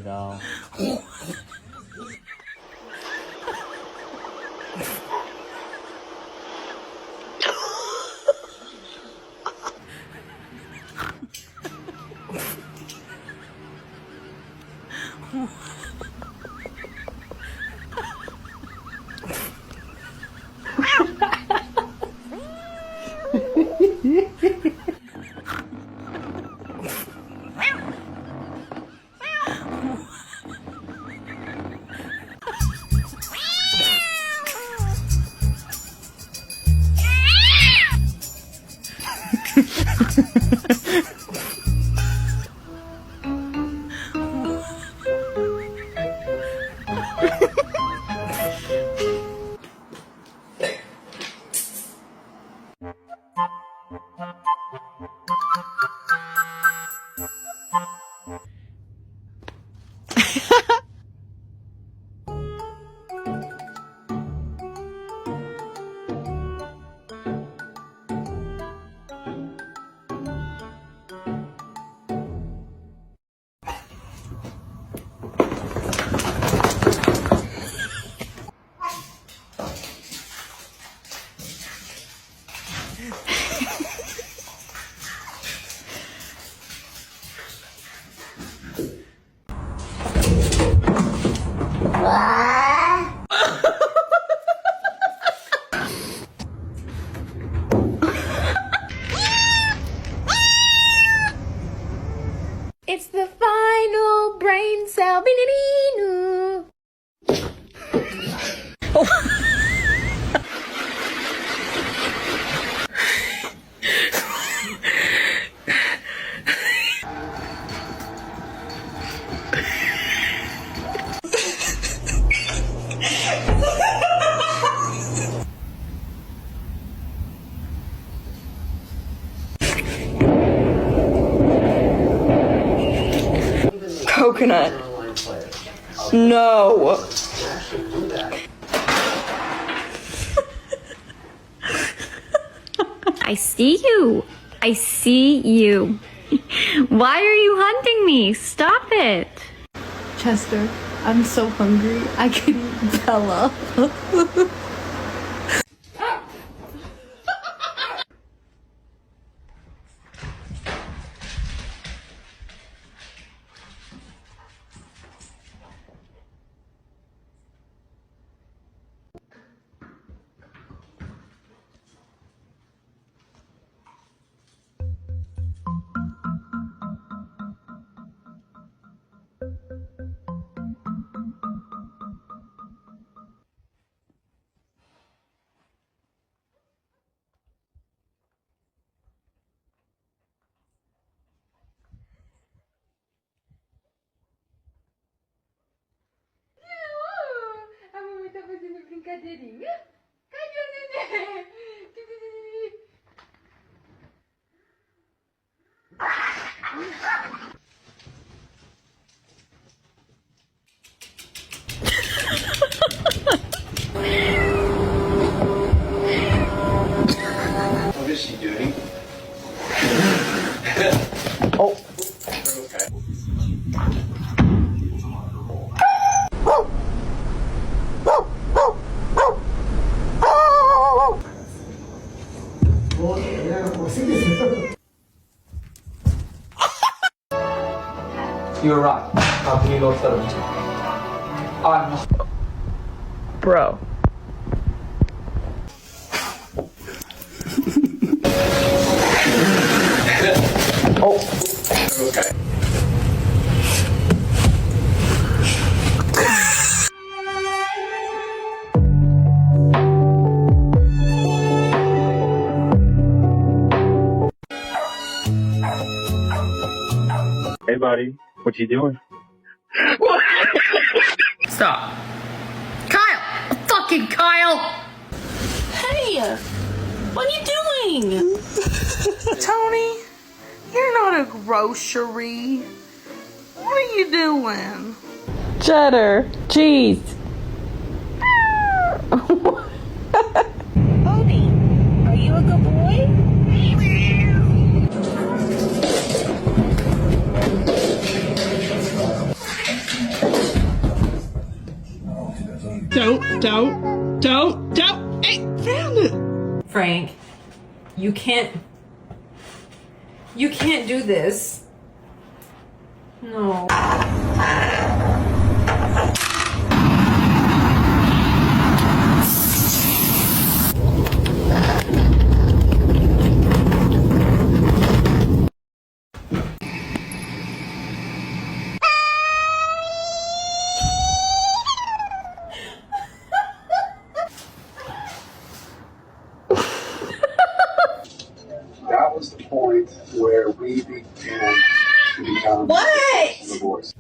doll. It's the final brain cell. Coconut. No. I see you. I see you. Why are you hunting me? Stop it. Chester, I'm so hungry. I could eat Bella. brincadeirinha? Cadê o neném? What is she doing? Oh. Okay. You were right. How can you go third? I'm... Bro. Oh. Okay. Hey, buddy, what you doing? Stop. Kyle! Fucking Kyle! Hey! What are you doing? Tony, you're not a grocery. What are you doing? Cheddar, cheese. Odie, are you a good boy? Don't. Hey, found it. Frank, you can't do this. No. That was the point where we began to become divorced.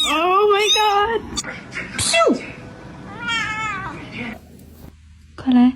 Oh my god! 그래.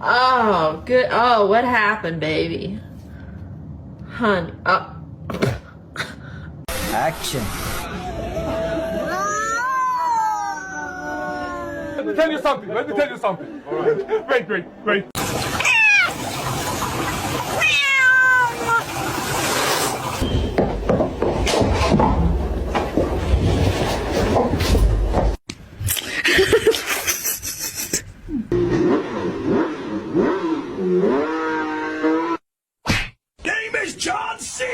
Oh, good. Oh, what happened, baby? Honey. Oh. Action. Let me tell you something. All right. Great. Name is John C.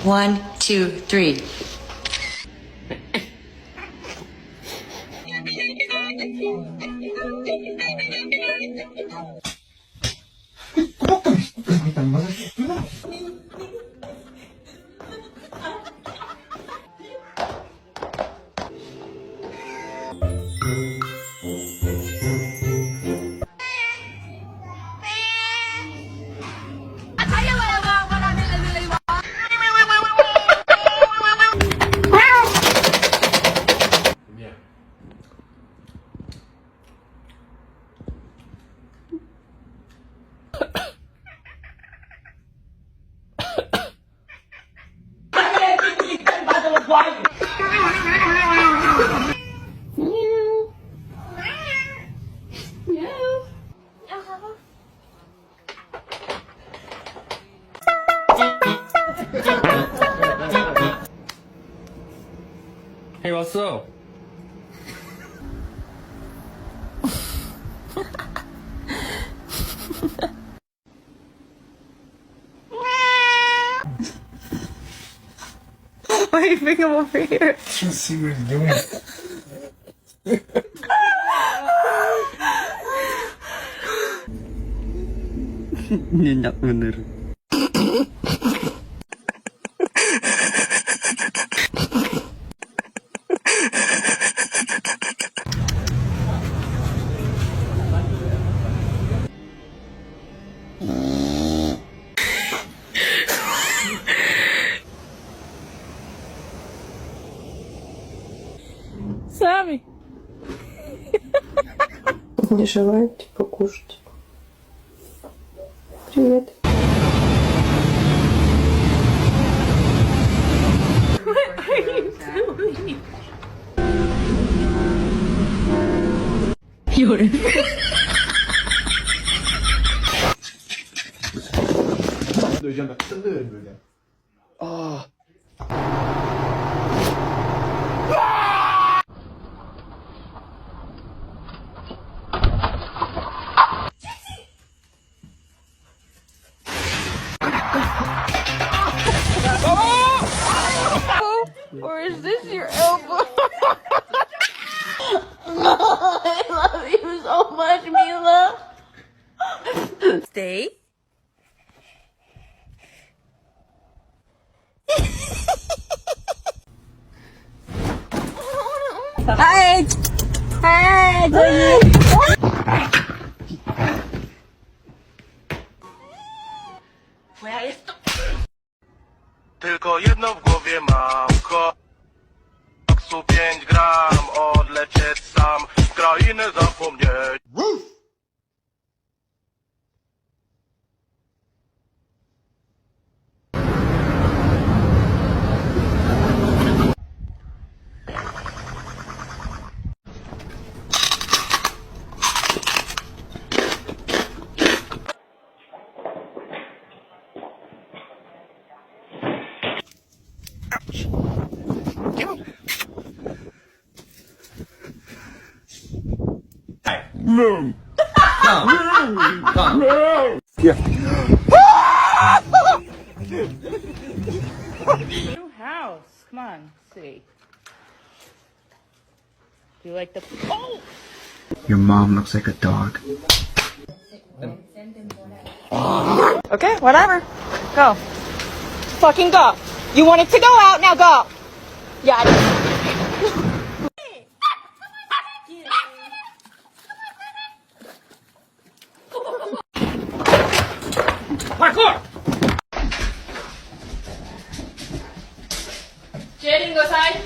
One, two, three. Hey, what's up? Why are you bring him over here? Let's see what he's doing. Nyenyak bener. Сами. Не желаете покушать? Привет. Юра. Döveceğim bak. Sen döverim böyle. Aa. Or is this your elbow? I love you so much, Mila. Stay. Hi. Hi, baby. Tylko jedno w głowie mam, koksu 5 gram, odlecieć sam, krainy zapomnieć. No. Yeah. New house. Come on, see. Do you like the? Oh! Your mom looks like a dog. Okay, whatever. Go. Fucking go. You wanted to go out, now go. Yeah. Parkour! Jaden, go side.